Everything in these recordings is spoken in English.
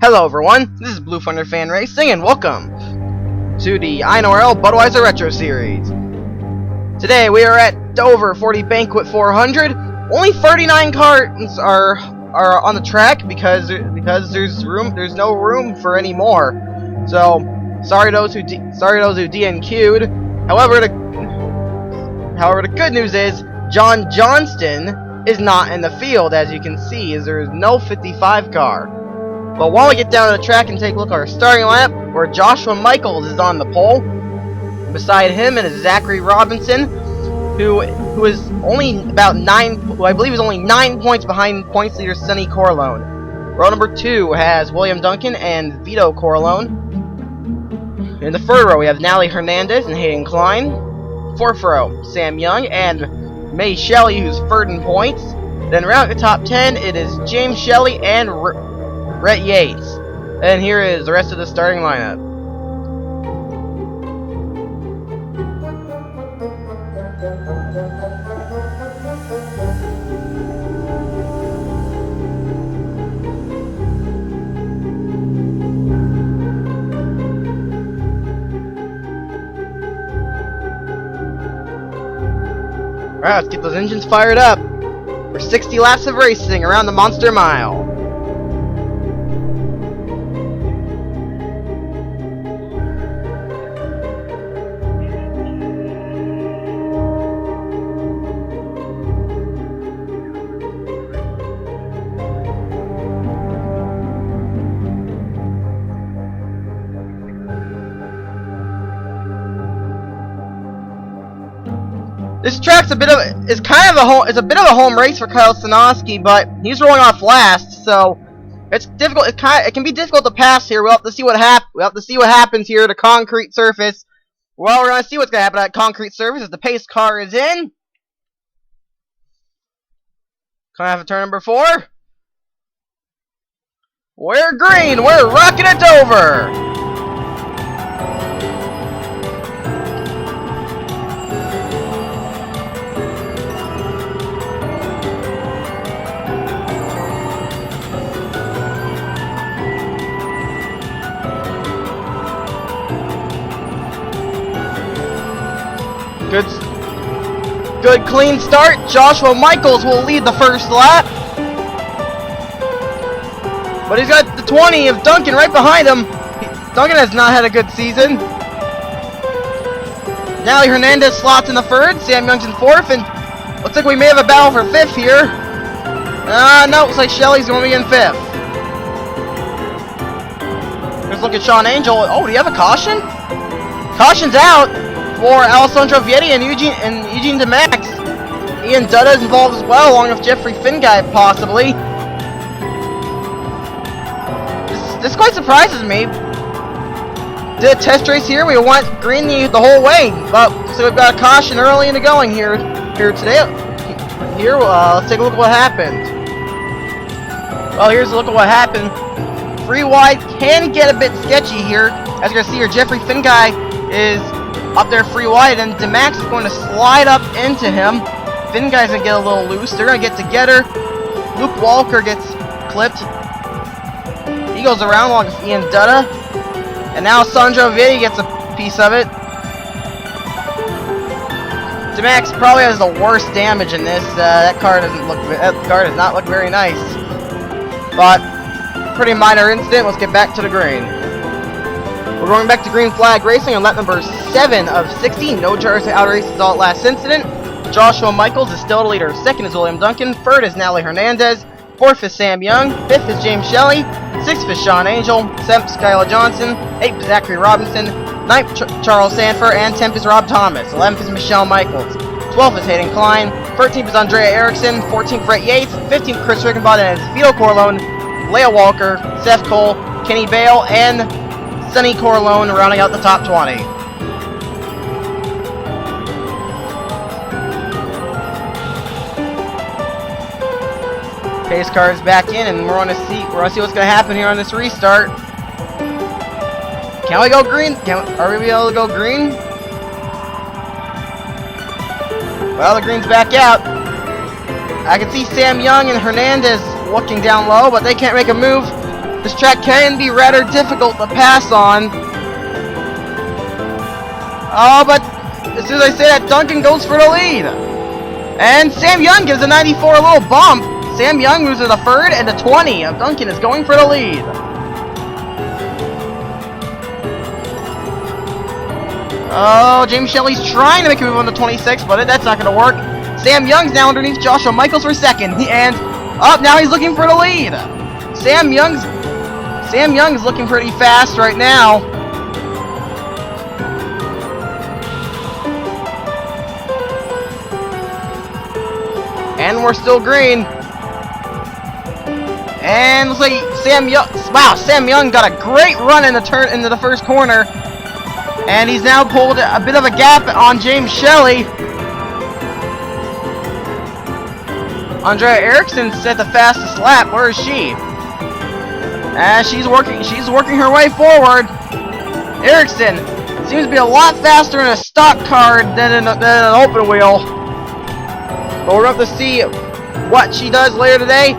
Hello everyone, this is Blue Thunder Fan Racing and welcome to the INORL Budweiser Retro Series. Today we are at Dover 40 Banquet 400. Only 39 cars are on the track because there's no room for any more. So sorry those who DNQ'd. However, the good news is John Johnston is not in the field, as you can see, as there is no 55 car. But while we get down to the track and take a look at our starting lineup, where Joshua Michaels is on the pole. Beside him is Zachery Robinson, who is only about I believe is only 9 points behind points leader Sonny Corelone. Row number 2 has William Duncan and Vito Corelone. In the third row we have Nally Hernandez and Hayden Klein. Fourth row, Sam Young and May Shelley, who's third in points. Then round the top 10, it is James Shelley and Brett Yates. And here is the rest of the starting lineup. Alright, let's get those engines fired up for 60 laps of racing around the Monster Mile. This track's a bit of a home race for Kyle Sanoski, but he's rolling off last, so it's difficult. It can be difficult to pass here. We'll have to see what happens here at a concrete surface. Well, we're gonna see what's gonna happen at concrete surface as the pace car is in. Coming off of turn number 4. We're green. We're rocking it over. Good clean start. Joshua Michaels will lead the first lap. But he's got the 20 of Duncan right behind him. Duncan has not had a good season. Nally Hernandez slots in the third. Sam Young's in fourth. And looks like we may have a battle for fifth here. No, looks like Shelley's going to be in fifth. Let's look at Sean Angel. Oh, do you have a caution? Caution's out for Alessandro Vietti and Eugene DeMax. Ian Dutta is involved as well, along with Jeffrey Finguy, possibly. This quite surprises me. Did a test race here. We want green the whole way, but so we've got a caution early in the going here today. Let's take a look at what happened. Well, here's a look at what happened. Free wide can get a bit sketchy here. As you're gonna see here, Jeffrey Finguy is up there free wide, and DeMax is going to slide up into him. Finguy's going to get a little loose. They're going to get together. Luke Walker gets clipped. He goes around along with Ian Dutta. And now Sandro Vietti gets a piece of it. DeMax probably has the worst damage in this. That car does not look very nice. But pretty minor incident. Let's get back to the green. We're going back to green flag racing on lap number 7 of 60. No Jersey out races all last incident. Joshua Michaels is still the leader. Second is William Duncan. Third is Nally Hernandez. Fourth is Sam Young. Fifth is James Shelley. Sixth is Sean Angel. Seventh is Skylar Johnson. Eighth is Zachery Robinson. Ninth, Charles Sanford. And 10th is Rob Thomas. 11th is Michelle Michaels. 12th is Hayden Klein. 13th is Andrea Erickson. 14th, Brett Yates. 15th, Chris Rickenbach. And it's Vito Corelone, Leah Walker, Seth Cole, Kenny Bale, and Sonny Corelone rounding out the top 20. Pace car is back in, and we're gonna see what's gonna happen here on this restart. Can we go green? Are we able to go green? Well, the green's back out. I can see Sam Young and Hernandez looking down low, but they can't make a move. This track can be rather difficult to pass on. Oh, but as soon as I say that, Duncan goes for the lead. And Sam Young gives a 94 a little bump. Sam Young moves to the third, and the 20 of Duncan is going for the lead. Oh, James Shelley's trying to make a move on the 26, but that's not going to work. Sam Young's now underneath Joshua Michaels for second, and up now he's looking for the lead. Sam Young's looking pretty fast right now. And we're still green. And looks like Sam Young got a great run in the turn into the first corner. And he's now pulled a bit of a gap on James Shelley. Andrea Erikson's at the fastest lap. Where is she? She's working her way forward. Erikson seems to be a lot faster in a stock car than an open wheel. But we're about to see what she does later today.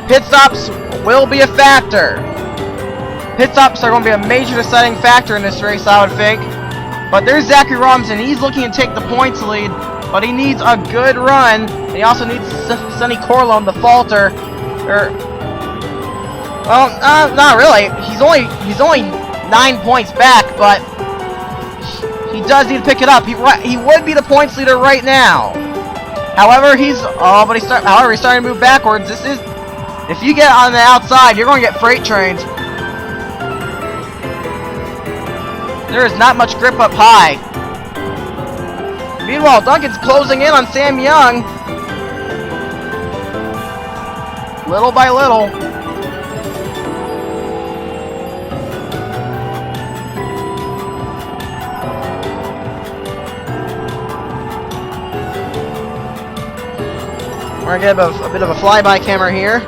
Pit stops will be a factor. Pit stops are going to be a major deciding factor in this race, I would think. But there's Zachery Robinson. He's looking to take the points lead, but he needs a good run. He also needs Sonny Corelone to falter. Well, not really. He's only 9 points back, but he does need to pick it up. He would be the points leader right now. However, he's starting to move backwards. If you get on the outside, you're going to get freight trained. There is not much grip up high. Meanwhile, Duncan's closing in on Sam Young. Little by little. We're going to get a bit of a flyby camera here.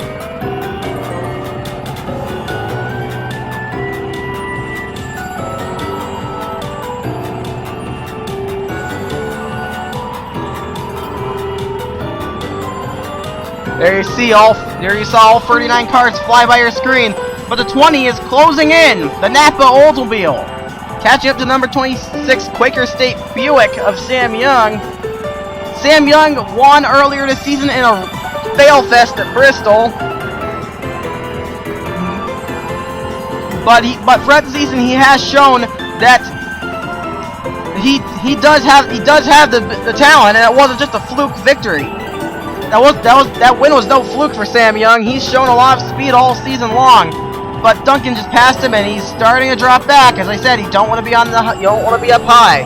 There you saw all 39 cars fly by your screen, but the 20 is closing in. The Napa Oldsmobile, catching up to number 26 Quaker State Buick of Sam Young. Sam Young won earlier this season in a fail fest at Bristol, but throughout the season he has shown that he does have the talent, and it wasn't just a fluke victory. That win was no fluke for Sam Young. He's shown a lot of speed all season long, but Duncan just passed him, and he's starting to drop back. As I said, you don't want to be up high.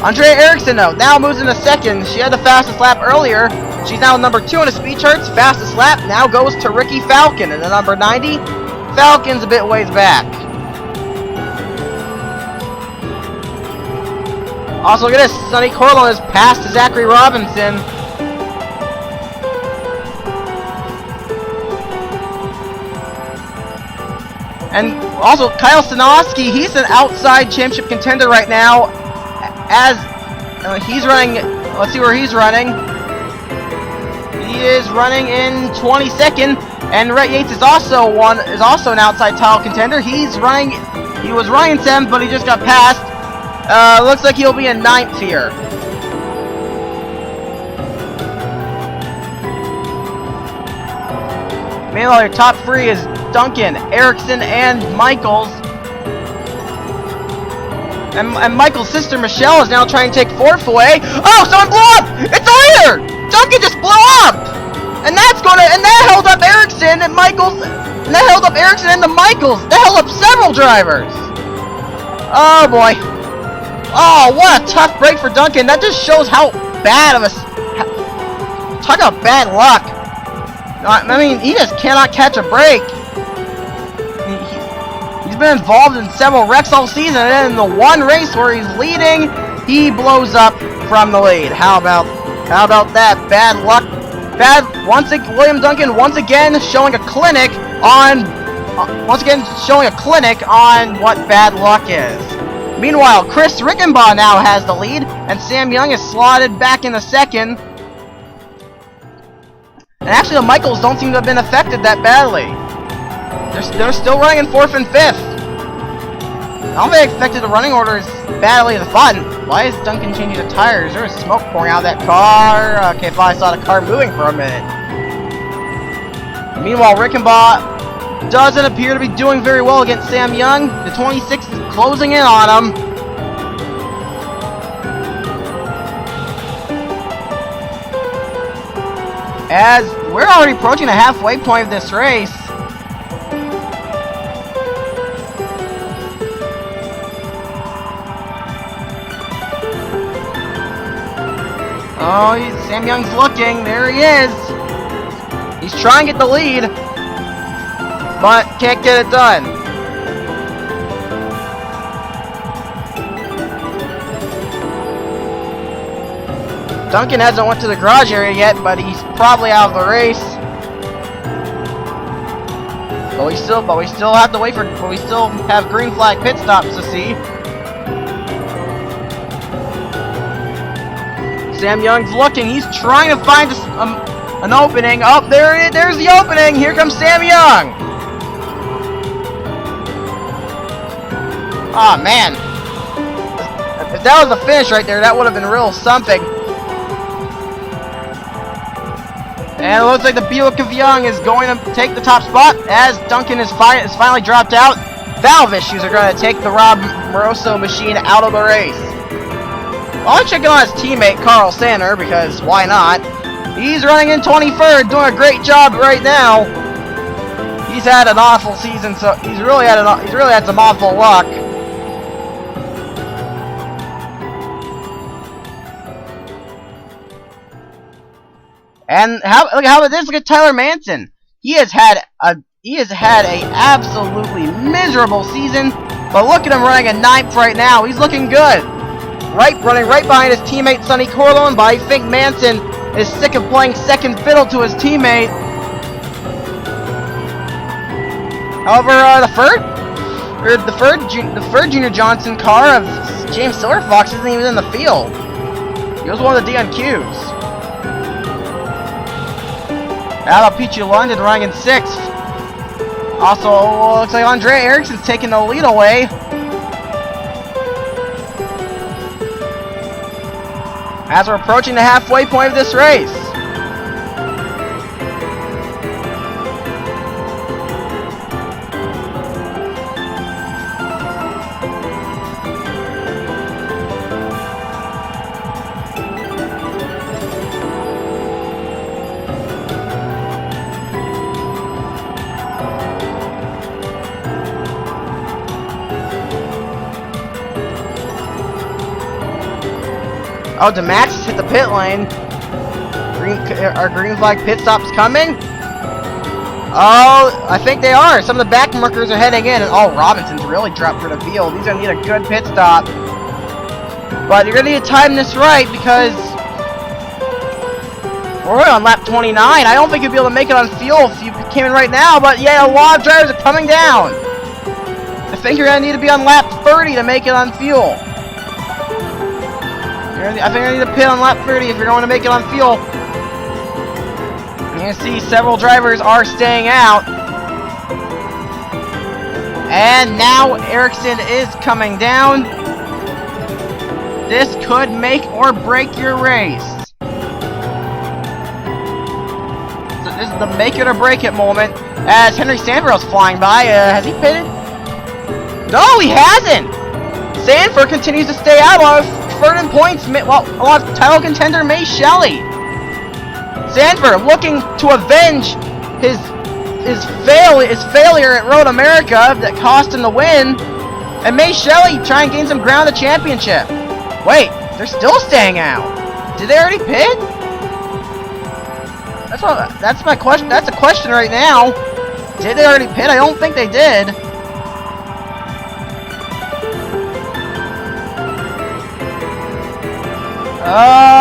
Andrea Erikson, though, now moves into second. She had the fastest lap earlier. She's now number 2 in the speed charts. Fastest lap now goes to Ricky Falcon in the number 90. Falcon's a bit ways back. Also, look at this. Sonny Corelone has passed Zachery Robinson. And also, Kyle Stanowski, he's an outside championship contender right now. As he's running, let's see where he's running. He is running in 22nd, and Rhett Yates is also an outside title contender. He was running 7th, but he just got passed. Looks like he'll be in 9th here. Meanwhile, your top 3 is Duncan, Erikson, and Michaels. And Michael's sister Michelle is now trying to take 4th away. Oh, someone blew up! It's a leader! Duncan just blew up! And that held up Erikson and Michaels. And that held up Erikson and the Michaels. That held up several drivers. Oh boy. Oh, what a tough break for Duncan. That just shows how bad of a... Talk about bad luck. I mean, he just cannot catch a break. He's been involved in several wrecks all season, and then in the one race where he's leading, he blows up from the lead. How about that? Bad luck. William Duncan once again showing a clinic on what bad luck is. Meanwhile, Chris Rickenbaugh now has the lead, and Sam Young is slotted back in the second. And actually, the Michaels don't seem to have been affected that badly. They're still running in 4th and 5th. I don't think I expected the running order as badly as fun. Why is Duncan changing the tires? There was smoke pouring out of that car. Okay, I thought I saw the car moving for a minute. Meanwhile, Rickenbaugh doesn't appear to be doing very well against Sam Young. The 26 is closing in on him. As we're already approaching the halfway point of this race. Oh, Sam Young's looking. There he is. He's trying to get the lead, but can't get it done. Duncan hasn't went to the garage area yet, but he's probably out of the race. But we still have to wait for. But we still have green flag pit stops to see. Sam Young's looking. He's trying to find an opening. Oh, there it is. There's the opening. Here comes Sam Young. Oh man, if that was the finish right there, that would have been real something. And it looks like the Buick of Young is going to take the top spot as Duncan is finally dropped out. Valve issues are going to take the Rob Moroso machine out of the race. I'll check on his teammate Carl Sander because why not? He's running in 23rd, doing a great job right now. He's had an awful season, so he's really had some awful luck. And look at this. Look at Tyler Manson. He has had a absolutely miserable season, but look at him running at 9th right now. He's looking good. Running right behind his teammate Sonny Corelone, but I think Manson is sick of playing second fiddle to his teammate. However, the third Junior Johnson car of James Silverfox isn't even in the field. He was one of the DNQs. How about Peachy London running in 6th? Also, looks like Andrea Ericsson's taking the lead away. As we're approaching the halfway point of this race. Oh, DeMax has hit the pit lane. Are green flag pit stops coming? Oh, I think they are. Some of the back markers are heading in, and oh, Robinson's really dropped for the field. He's gonna need a good pit stop. But you're gonna need to time this right because we're on lap 29. I don't think you'll be able to make it on fuel if you came in right now. But yeah, a lot of drivers are coming down. I think you're gonna need to be on lap 30 to make it on fuel. I think I need to pit on lap 30 if you're going to make it on fuel. You're going to see several drivers are staying out. And now Ericsson is coming down. This could make or break your race. So this is the make it or break it moment. As Henry Sandberg's flying by. Has he pitted? No, he hasn't! Sanford continues to stay out of third in points, along with title contender May Shelley. Sanford looking to avenge his failure at Road America that cost him the win, and May Shelley trying to gain some ground at the championship. Wait, they're still staying out. Did they already pit? That's my question. That's a question right now. Did they already pit? I don't think they did.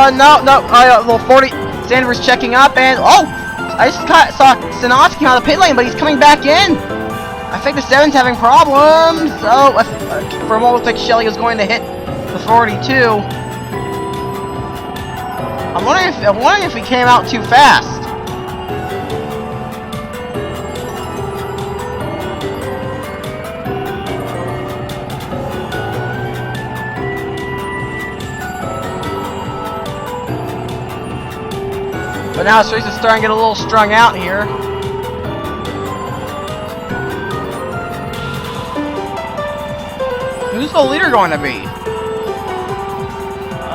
No. Little 40. Sanders checking up, and oh, I just saw Sinofsky out of the pit lane, but he's coming back in. I think the 7's having problems. Oh, for a moment, looks like Shelley is going to hit the 42. I'm wondering if he came out too fast. now this race is starting to get a little strung out here. Who's the leader going to be?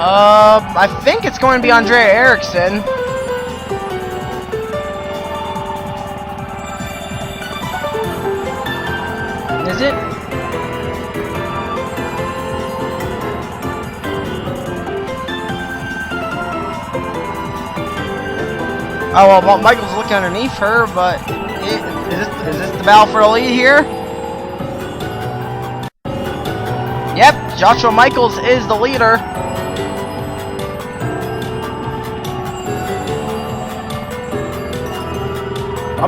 I think it's going to be Andrea Eriksson. Is it? Oh, well, Michael's looking underneath her, but is this the battle for the lead here? Yep, Joshua Michaels is the leader.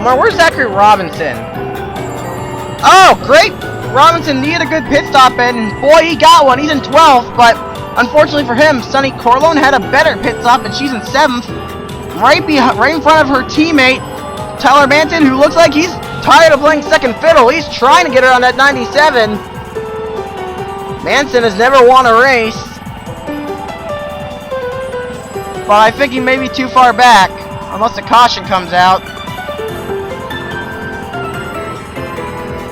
Where's Zachery Robinson? Oh, great! Robinson needed a good pit stop, and boy, he got one. He's in 12th, but unfortunately for him, Sonny Corelone had a better pit stop, and she's in 7th. Right in front of her teammate, Tyler Manton, who looks like he's tired of playing second fiddle. He's trying to get her on that 97. Manson has never won a race, but I think he may be too far back, unless a caution comes out.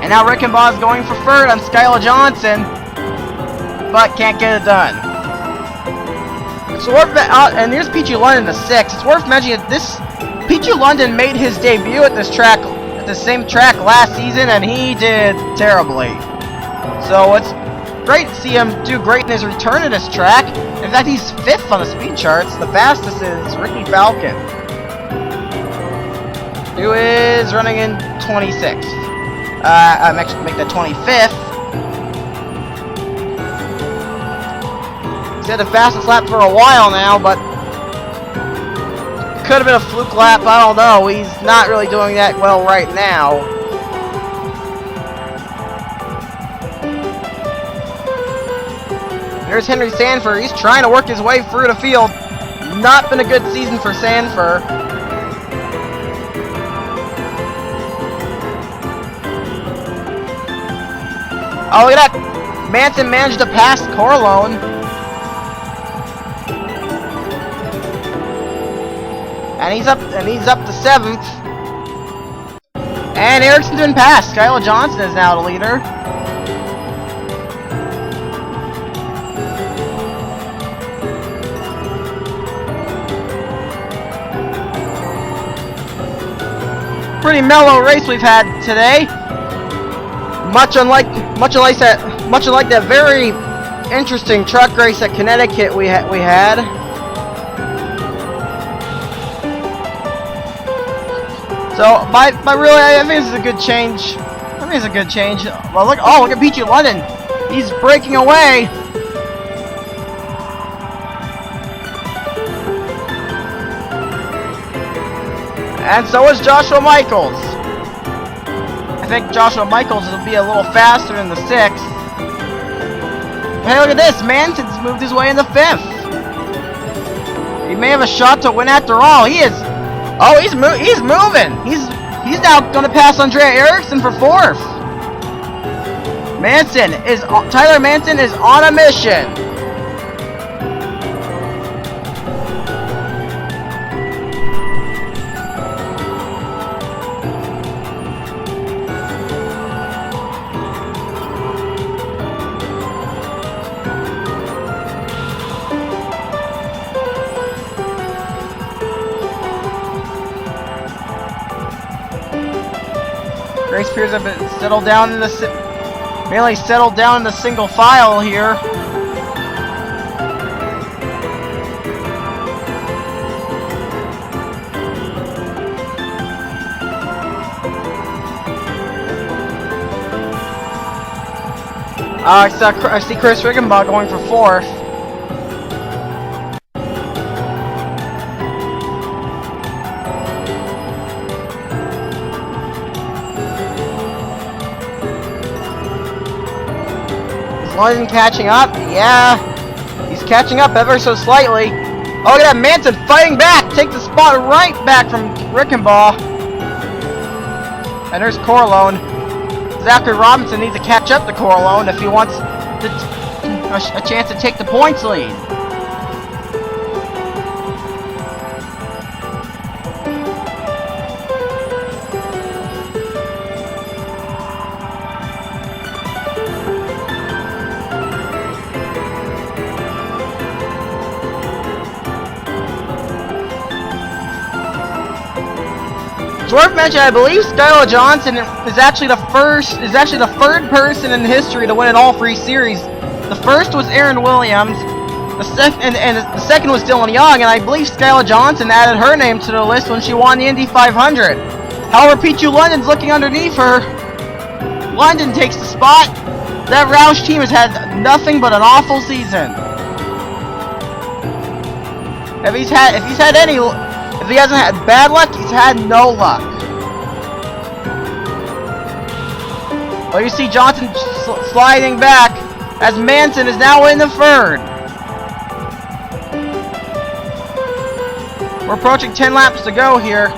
And now Rickenbaugh is going for third on Skylar Johnson, but can't get it done. So and here's Peachy London to 6. It's worth mentioning that this Peachy London made his debut at this track, at the same track last season, and he did terribly. So it's great to see him do great in his return to this track. In fact, he's 5th on the speed charts. The fastest is Ricky Falcon, who is running in 26th. I'm actually make that 25th. He's had the fastest lap for a while now, but could have been a fluke lap. I don't know. He's not really doing that well right now. There's Henry Sanford. He's trying to work his way through the field. Not been a good season for Sanford. Oh, look at that! Manson managed to pass Corelone. And he's up to 7th. And Eriksson's been passed. Skylar Johnson is now the leader. Pretty mellow race we've had today. Much unlike that very interesting truck race at Connecticut we had. So, really, I think this is a good change. I think it's a good change. Well, look at Peachy London. He's breaking away. And so is Joshua Michaels. I think Joshua Michaels will be a little faster than the 6th. Hey, look at this. Manson's moved his way into 5th. He may have a shot to win after all. He is. Oh, he's moving. He's now going to pass Andrea Eriksson for 4th. Tyler Manson is on a mission. Grace Pierce have been settled down in the mainly settled down in the single file here. I see Chris Rickenbaugh going for 4th. London catching up? Yeah, he's catching up ever so slightly. Oh, look at that, Manson fighting back! Take the spot right back from Rickenbaugh. And there's Corelone. Zachery Robinson needs to catch up to Corelone if he wants a chance to take the points lead. worth mentioning, I believe Skylar Johnson is actually the third person in history to win in all three series. The first was Aaron Williams, the second was Dylan Young, and I believe Skylar Johnson added her name to the list when she won the Indy 500. However, Pichu London's looking underneath her. London takes the spot. That Roush team has had nothing but an awful season. If he hasn't had bad luck, he's had no luck. Well, you see Johnson sliding back as Manson is now in the third. We're approaching 10 laps to go here.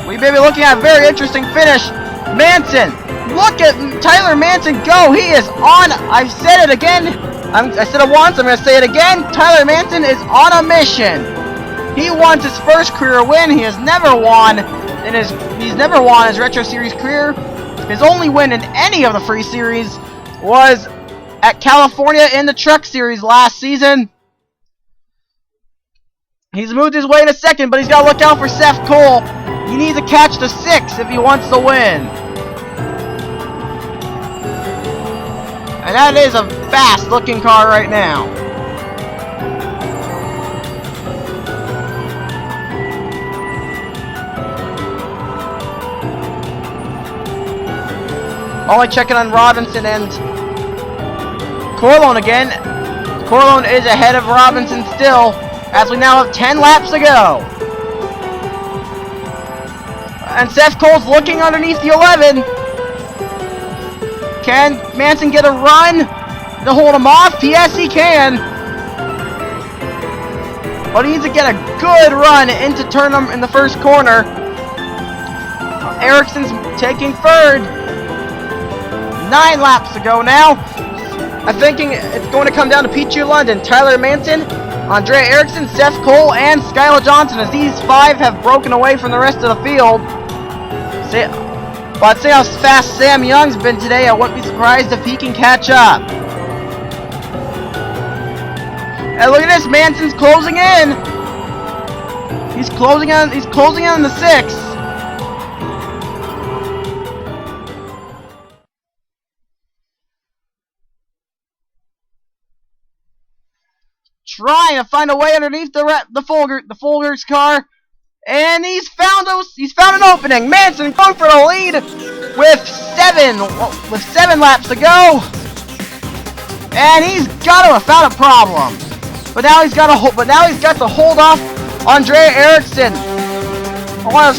We may be looking at a very interesting finish. Manson, look at Tyler Manson go. He is on. I've said it again. I said it once. I'm going to say it again. Tyler Manson is on a mission. He wants his first career win. He has never won he's never won his Retro Series career. His only win in any of the free series was at California in the Truck Series last season. He's moved his way to second, but he's got to look out for Seth Cole. He needs to catch the 6 if he wants to win. And that is a fast-looking car right now. Only checking on Robinson and Corelone again. Corelone is ahead of Robinson still, as we now have 10 laps to go. And Seth Cole's looking underneath the 11. Can Manson get a run to hold him off? Yes, he can. But he needs to get a good run into Turnham in the first corner. Erickson's taking third. 9 laps to go now. I'm thinking it's going to come down to Pichu London, Tyler Manson, Andrea Erickson, Seth Cole, and Skylar Johnson, as these 5 have broken away from the rest of the field. But see how fast Sam Young's been today. I wouldn't be surprised if he can catch up. And look at this, Manson's closing in. He's closing in on the 6. Trying to find a way underneath the Folger's car, and he's found an opening. Manson going for the lead with 7 laps to go, and he's got to have found a problem. But now he's got to hold off Andrea Erickson, one of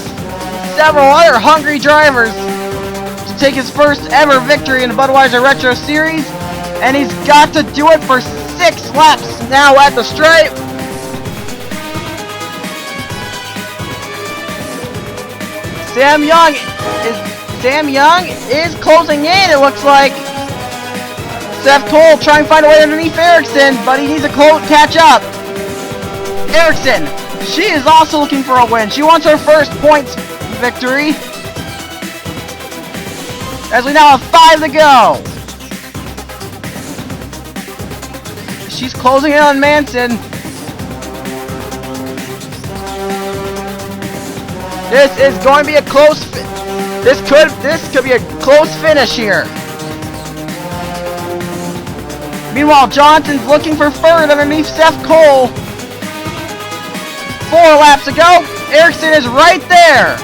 several other hungry drivers, to take his first ever victory in the Budweiser Retro Series, and he's got to do it for 6 laps now at the stripe. Sam Young is closing in, it looks like. Seth Cole trying to find a way underneath Erickson, but he needs to catch up. Erickson, she is also looking for a win. She wants her first points victory. As we now have 5 to go. She's closing in on Manson. This is going to be a close. This could be a close finish here. Meanwhile, Johnson's looking for third underneath Seth Cole. 4 laps to go. Erickson is right there.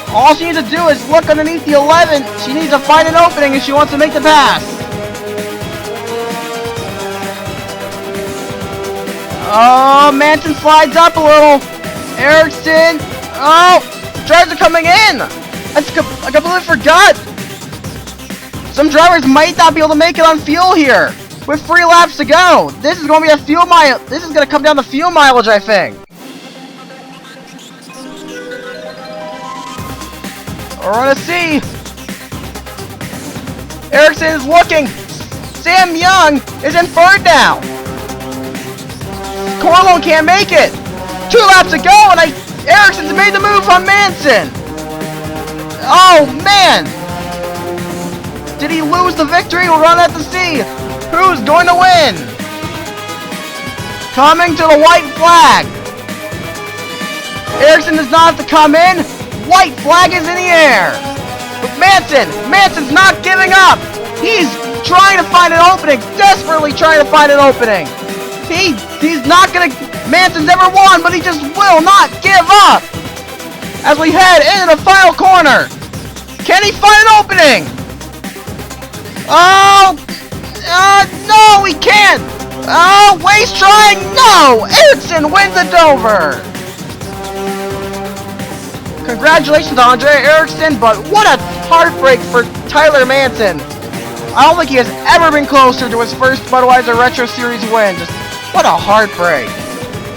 All she needs to do is look underneath the 11. She needs to find an opening if she wants to make the pass. Oh, Manson slides up a little. Erickson. Oh, drivers are coming in. I completely forgot. Some drivers might not be able to make it on fuel here. With 3 laps to go. This is going to be a fuel mile. This is going to come down to fuel mileage, I think. We're going to see. Erickson is looking. Sam Young is in third now. Corelone can't make it. 2 laps to go, and Erickson's made the move on Manson. Oh, man. Did he lose the victory? We're going to have to see who's going to win. Coming to the white flag. Ericsson does not have to come in. White flag is in the air. But Manson's not giving up. He's trying to find an opening, desperately trying to find an opening. He's not gonna. Manson's never won, but he just will not give up. As we head into the final corner, can he find an opening? Oh, no, he can't. Oh, Wade's trying. No, Ericsson wins the Dover. Congratulations, Andre Ericsson, but what a heartbreak for Tyler Manson. I don't think he has ever been closer to his first Budweiser Retro Series win. Just what a heartbreak.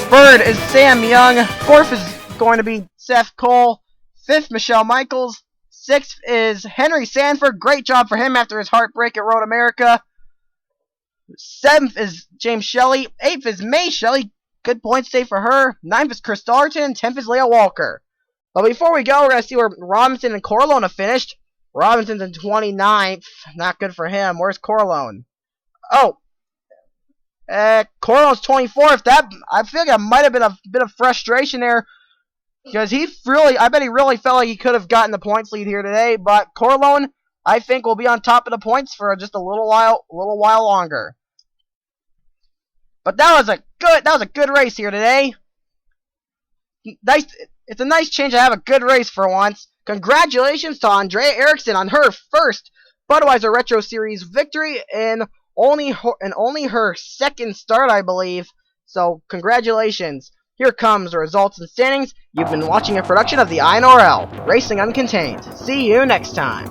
Third is Sam Young. Fourth is going to be Seth Cole. Fifth, Michelle Michaels. Sixth is Henry Sanford. Great job for him after his heartbreak at Road America. Seventh is James Shelley. Eighth is May Shelley. Good points today for her. Ninth is Chris Darton. 10th is Leah Walker. But before we go, we're going to see where Robinson and Corelone have finished. Robinson's in 29th. Not good for him. Where's Corelone? Oh. Corleone's 24th. I feel like that might have been a bit of frustration there. Because I bet he really felt like he could have gotten the points lead here today. But Corelone, I think, will be on top of the points for just a little while longer. But that was a good race here today. Nice. It's a nice change to have a good race for once. Congratulations to Andrea Ericsson on her first Budweiser Retro Series victory in only her second start, I believe. So, congratulations. Here comes the results and standings. You've been watching a production of the INORL, Racing Uncontained. See you next time.